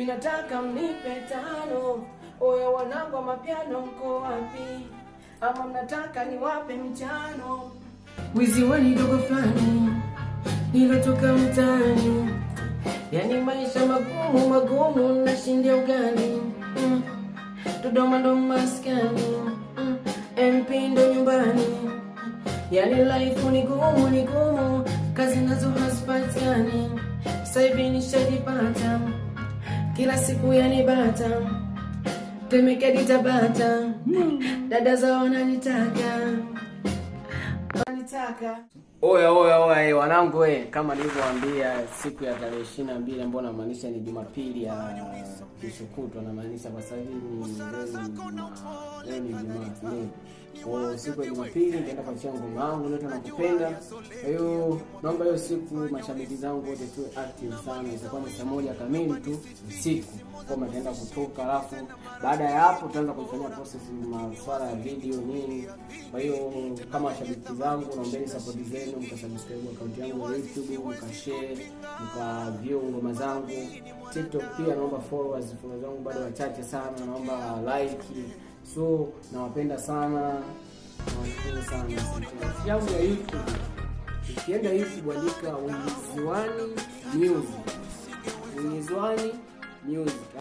Minataka mnipe tano. Oya wanangu wa mapiano mko wapi? Ama mnataka niwape mchano? Wizi wani dogo flani nilotoka mtaani, yani maisha magumu nashindia ugali. Dodoma ndo maskani, MP ndo nyumbani, yani life ni gumu, kazi nazo hazipatikani. Sasa hivi nishajipata, kila siku yani bata, Temeke ditabata, dada zao wananitaka. Oya wanangu kama nilivyowaambia siku ya tarehe 22 ambayo namaanisha ni Jumapili ya kesho kutwa, namaanisha kwa sababu leo ni Jumatatu. Kwa siku ya Jumapili nitaenda kwa ngoma yangu leo tunakupenda. Kwa hiyo naomba hiyo siku mashabiki zangu wote tu active sana. Itakuwa ni saa 1 kamili tu usiku kama nitaenda kutoka, alafu baada ya hapo tutaanza kufanya process masuala ya video nini. Kwa hiyo kama mashabiki zangu naombeni support zenu, mkasubscribe account yangu ya YouTube, mkashare, mkaview ngoma zangu. TikTok pia naomba followers zangu bado wachache sana, naomba like. So nawapenda sana, nawashukuru sana. Yangu ya YouTube, ukienda YouTube andika Wizwani Music, Wizwani Music.